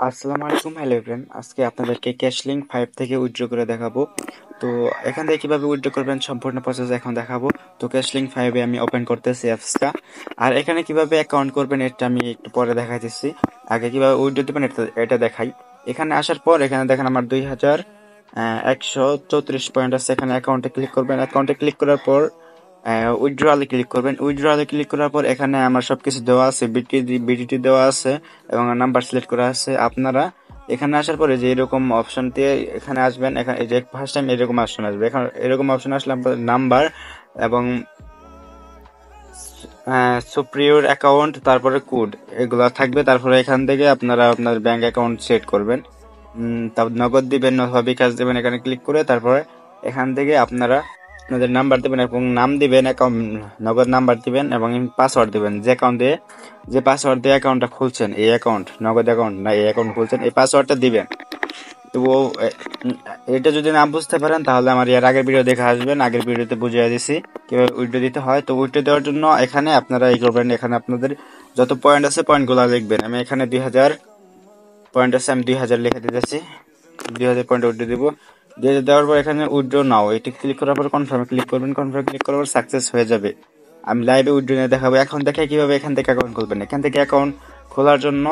আসসালামু আলাইকুম, hello friend. আজকে আপনাদেরকে ক্যাশলিঙ্ক 5 থেকে উইথড্র করে দেখাবো। তো এখান থেকে কিভাবে উইথড্র করবেন সম্পূর্ণ প্রসেস এখন দেখাবো। তো ক্যাশলিঙ্ক 5 এ আমি ওপেন করতেছি অ্যাপসটা। আর এখানে কিভাবে অ্যাকাউন্ট করবেন এটা আমি একটু পরে দেখাইতেছি। আগে কিভাবে উইথড্র দিবেন এটা দেখাই। এখানে আসার পর এখানে দেখেন আমার 2134 পয়েন্ট আছে। এখানে অ্যাকাউন্টে ক্লিক করবেন। অ্যাকাউন্টে ক্লিক করার পর উইথড্রলে ক্লিক করবেন। উইথড্রলে ক্লিক করার পর এখানে আমার সবকিছু দেওয়া আছে, বিটিটি দেওয়া আছে এবং নাম্বার সিলেক্ট করা আছে। আপনারা এখানে আসার পরে যে এরকম অপশন দিয়ে এখানে আসবেন, এখানে এই যে ফার্স্ট টাইম এরকম অপশন আসবে। এখন এরকম অপশন আসলে আপনাদের নাম্বার এবং সুপ্রিয়র অ্যাকাউন্ট তারপরে কোড এগুলো থাকবে। তারপরে এখান থেকে আপনারা আপনার ব্যাংক অ্যাকাউন্ট সেট করবেন। তারপর নগদ দিবেন অথবা বিকাশ দেবেন। এখানে ক্লিক করে তারপরে এখান থেকে আপনারা আপনাদের নাম্বার দিবেন এবং নাম দিবেন, অ্যাকাউন্ট নগদ নাম্বার দিবেন এবং পাসওয়ার্ড দিবেন। যে পাসওয়ার্ড দিয়ে অ্যাকাউন্টটা খুলছেন, এই অ্যাকাউন্ট নগদ অ্যাকাউন্ট না এই অ্যাকাউন্ট খুলছেন, এই পাসওয়ার্ডটা দিবেন। তো এটা যদি না বুঝতে পারেন তাহলে আমার এর আগের ভিডিও দেখে আসবেন। আগের ভিডিওতে বুঝিয়ে দিছি কিভাবে উইথড্র দিতে হয়। তো উইথড্র দেওয়ার জন্য এখানে আপনারা এই করবেন, এখানে আপনাদের যত পয়েন্ট আছে পয়েন্টগুলো লিখবেন। আমি এখানে 2000 পয়েন্ট আছে, আমি 2000 লিখে দিতেছি। 2000 পয়েন্ট উইথড্র দিব। দিয়ে দেওয়ার পর এখানে উইথড্র নাও এটি ক্লিক করার পর কনফার্মে ক্লিক করবেন। কনফার্মে ক্লিক করার পর সাকসেস হয়ে যাবে। আমি লাইভে উইথড্র নিয়ে দেখাবো। এখন দেখাই কিভাবে এখান থেকে অ্যাকাউন্ট খুলবেন। এখান থেকে অ্যাকাউন্ট খোলার জন্য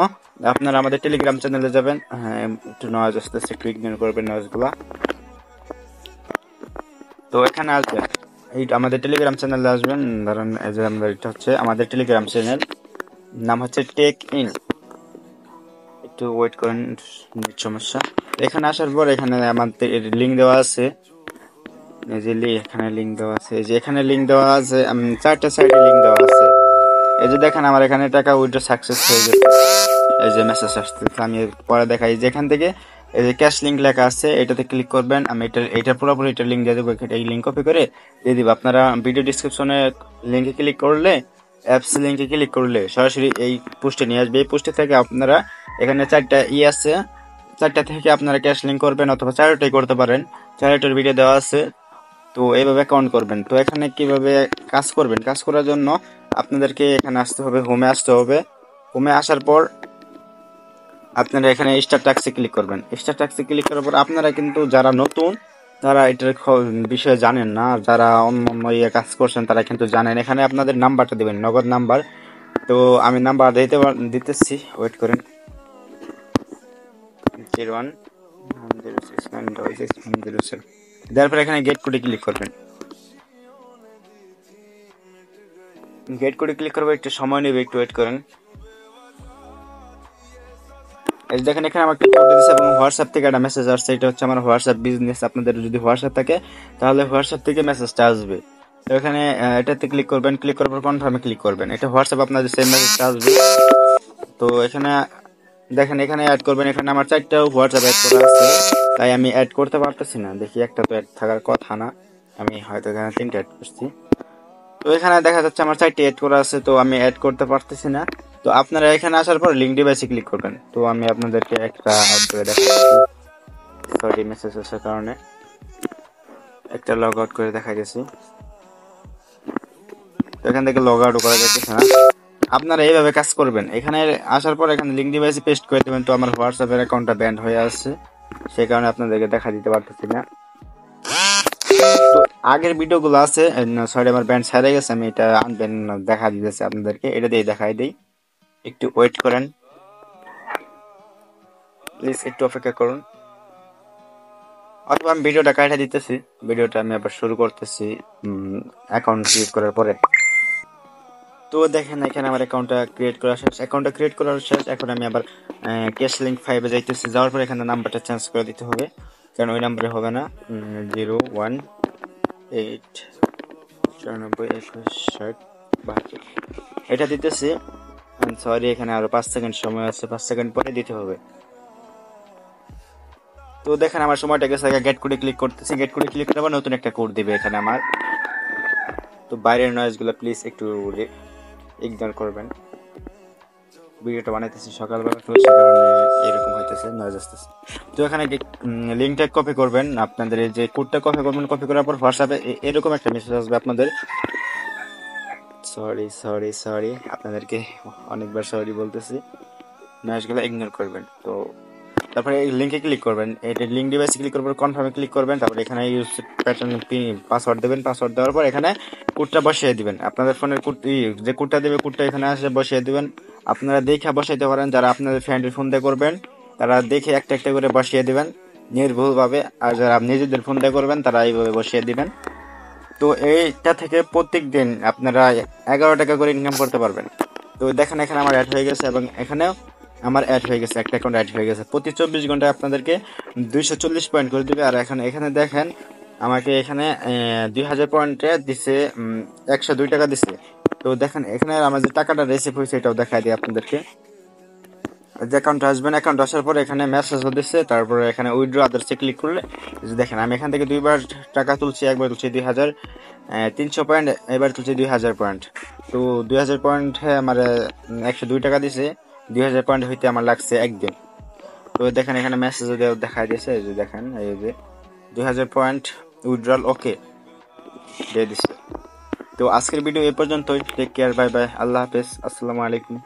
আপনারা আমাদের টেলিগ্রাম চ্যানেলে যাবেন। হ্যাঁ, একটু নয়েজ আসতেছে, একটু ইগনোর করবেন নয়েজগুলো। তো এখানে আসবেন, এই আমাদের টেলিগ্রাম চ্যানেলে আসবেন। ধরেন এই যে এটা হচ্ছে আমাদের টেলিগ্রাম চ্যানেল, নাম হচ্ছে টেক ইন। একটু ওয়েট করেন, নেট সমস্যা। এখানে আসার পর এখানে আমাদের লিঙ্ক দেওয়া আছে। এই যে এখানে লিঙ্ক দেওয়া আছে, এই যে এখানে লিঙ্ক দেওয়া আছে, 4টা সাইডে লিঙ্ক দেওয়া আছে। এই যে দেখেন আমার এখানে টাকা উইথড্র সাকসেস হয়ে গেছে। এই যে মেসেজ আসতেছে, আমি পরে দেখাই। যেখান থেকে এই যে ক্যাশ লিঙ্ক লেখা আছে এটাতে ক্লিক করবেন। আমি এটা পুরোপুরি এটা লিঙ্ক দিয়ে দেবো। এই লিঙ্ক কপি করে দিয়ে দিব। আপনারা ভিডিও ডিসক্রিপশনে লিঙ্কে ক্লিক করলে, অ্যাপস লিঙ্কে ক্লিক করলে সরাসরি এই পোস্টে নিয়ে আসবে। এই পোস্টে থেকে আপনারা এখানে 4টা আছে, 4টা থেকে আপনারা ক্যাশ লিঙ্ক করবেন অথবা 4টাই করতে পারেন। 4টার ভিডিও দেওয়া আছে। তো এইভাবে অ্যাকাউন্ট করবেন। তো এখানে কিভাবে কাজ করবেন, কাজ করার জন্য আপনাদেরকে এখানে আসতে হবে, হোমে আসতে হবে। হোমে আসার পর আপনারা এখানে স্টার ট্যাক্সে ক্লিক করবেন। স্টার ট্যাক্সে ক্লিক করার পর আপনারা কিন্তু যারা নতুন তারা এটার বিষয়ে জানেন না, যারা অন্য অন্য ইয়ে কাজ করছেন তারা কিন্তু জানেন। এখানে আপনাদের নাম্বারটা দেবেন, নগদ নাম্বার। তো আমি নাম্বার দিতেছি, ওয়েট করেন। 01 906 966 দেওয়ার পর এখানে গেট কোডে ক্লিক করবেন। গেট কোডে ক্লিক করবো, একটু সময় নেবে, একটু ওয়েট করেন। এই দেখেন এখানে আমার একটা কোড দিয়েছে এবং হোয়াটসঅ্যাপ থেকে একটা মেসেজ আসছে। এটা হচ্ছে আমার হোয়াটসঅ্যাপ বিজনেস। আপনাদের যদি হোয়াটসঅ্যাপ থাকে তাহলে হোয়াটসঅ্যাপ থেকে মেসেজটা আসবে। তো এখানে এটাতে ক্লিক করবেন। ক্লিক করার পর কনফার্মে ক্লিক করবেন। এটা হোয়াটসঅ্যাপ আপনাদের সেম মেসেজটা আসবে। তো এখানে দেখেন এখানে অ্যাড করবেন। এখানে আমার 4টা হোয়াটসঅ্যাপ অ্যাড করা আছে, তাই আমি অ্যাড করতে পারতেছি না। দেখি একটা তো অ্যাড থাকার কথা না, আমি হয়তো এখানে 3টা অ্যাড করছি। তো এখানে দেখা যাচ্ছে আমার 4টি অ্যাড করা আছে, তো আমি অ্যাড করতে পারতেছি না। তো আপনারা এখানে আসার পর লিঙ্ক ডিভাইসে ক্লিক করবেন। তো আমি আপনাদেরকে একটা আউট করে দেখাচ্ছি। সরি, মেসেজ আসার কারণে একটা লগ আউট করে দেখা গেছি। তো এখান থেকে লগ আউট করা যাচ্ছে না। আপনারা এইভাবে কাজ করবেন। এখানে আসার পর এখানে লিঙ্ক ডিভাইসে পেস্ট করে দেবেন। তো আমার হোয়াটসঅ্যাপের অ্যাকাউন্টটা ব্যান্ড হয়ে আসছে, সেই কারণে আপনাদেরকে দেখা দিতে পারতেছি না। তো আগের ভিডিওগুলো আছে, সরি আমার ব্যান্ড ছেড়ে গেছে, আমি এটা আনবেন দেখা দিতেছি আপনাদেরকে। এটা দিয়ে দেখাই দিই, একটু ওয়েট করেন প্লিজ, একটু অপেক্ষা করুন। অথবা আমি ভিডিওটা কাটা দিতেছি, ভিডিওটা আমি আবার শুরু করতেছি অ্যাকাউন্ট ক্রিয়েট করার পরে। তো দেখেন এখানে আমার অ্যাকাউন্টটা ক্রিয়েট করা শেষ। অ্যাকাউন্টটা ক্রিয়েট করার শেষ। এখন আমি আবার ক্যাশলিঙ্ক 5 এ যাইতেছি। যাওয়ার পর এখানে নাম্বারটা চেঞ্জ করে দিতে হবে, কারণ ওই নাম্বারে হবে না। 01894216072 এটা দিতেছি। সরি, এখানে আরো 5 সেকেন্ড সময় আছে, 5 সেকেন্ড পরে দিতে হবে। তো দেখেন আমার সময়টা গেছে। গেট কোডে ক্লিক করতেছি। গেট কোডে ক্লিক করে আবার নতুন একটা কোড দিবে এখানে আমার। তো বাইরের নয়েজগুলো প্লিজ একটু ইগনোর করবেন। ভিডিওটা বানাইতেছি সকালবেলা, তো সে কারণে এরকম হইতেছে, নয়েজ আসতেছে। তো এখানে লিঙ্কটা কপি করবেন। আপনাদের এই যে কোডটা কপি করবেন, কপি করার পর হোয়াটসঅ্যাপে এরকম একটা মেসেজ আসবে আপনাদের। সরি সরি সরি, আপনাদেরকে অনেকবার সরি বলতেছি। ম্যাচগুলো ইগনোর করবেন। তো তারপরে এই লিঙ্কে ক্লিক করবেন, এটা লিঙ্ক ডিভাইসে ক্লিক করবেন, কনফার্মে ক্লিক করবেন, তারপরে এখানে ইউজ প্যাটার্ন পাসওয়ার্ড দেবেন, পাসওয়ার্ড দেওয়ার পর এখানে কোডটা বসিয়ে দিবেন। আপনাদের ফোনের কোড যে কোডটা দেবে কোডটা এখানে আসে বসিয়ে দিবেন। আপনারা দেখে বসাইতে পারেন, যারা আপনাদের ফ্রেন্ডের ফোন দিয়ে করবেন তারা দেখে একটা একটা করে বসিয়ে দিবেন নির্ভুলভাবে, আর যারা নিজেদের ফোন দিয়ে করবেন তারা এইভাবে বসিয়ে দিবেন। তো এইটা থেকে প্রত্যেক দিন আপনারা 11 টাকা করে ইনকাম করতে পারবেন। তো দেখেন এখানে আমার অ্যাড হয়ে গেছে এবং এখানেও আমার অ্যাড হয়ে গেছে, একটা অ্যাকাউন্ট অ্যাড হয়ে গেছে। প্রতি 24 ঘন্টায় আপনাদেরকে 240 পয়েন্ট করে দিবে। আর এখানে দেখেন আমাকে এখানে 2000 পয়েন্টে দিছে 102 টাকা দিছে। তো দেখেন এখানে আমার যে টাকাটা রিসিভ হয়েছে এটাও দেখাই দিই আপনাদেরকে। যে অ্যাকাউন্টে আসবেন, অ্যাকাউন্ট আসার পর এখানে মেসেজও দিচ্ছে, তারপরে এখানে উইথড্র আদার্সে ক্লিক করলে দেখেন আমি এখান থেকে 2বার টাকা তুলছি। একবার তুলছি 2300 পয়েন্ট, এবার তুলছি 2000 পয়েন্ট। তো 2000 পয়েন্টে আমার 102 টাকা দিছে। 2000 পয়েন্ট হইতে আমার লাগছে একদিন। তো দেখেন এখানে মেসেজ দেখাই দিয়েছে, এই যে দেখেন এই যে 2000 পয়েন্ট উইথড্রল ওকে দিয়ে দিচ্ছে। তো আজকের ভিডিও এই পর্যন্তই। টেক কেয়ার, বাই বাই, আল্লাহ হাফেজ, আসসালামু আলাইকুম।